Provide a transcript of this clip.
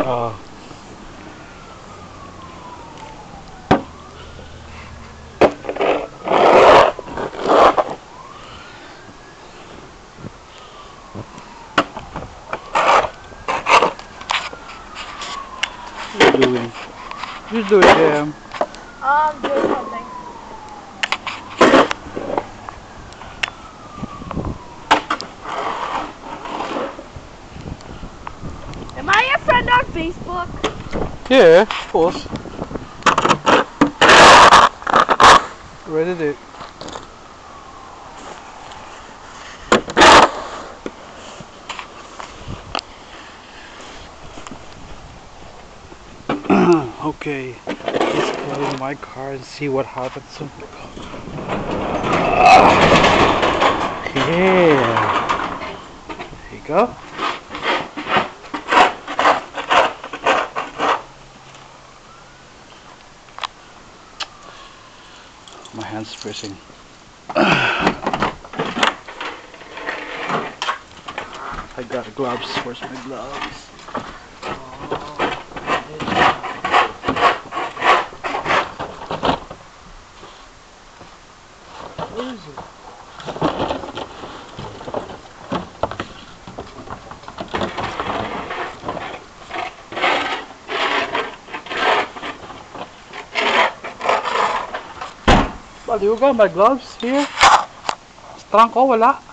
Uh, what are you doing? What are you doing, Jam? I'm doing something. Am I your friend on Facebook? Yeah, of course. Ready to do. Okay, let's play in my car and see what happens. Yeah. There you go. My hand's freezing. I got gloves. Where's my gloves? Where is it? Well, you got my gloves here? Sa trunk ko, wala.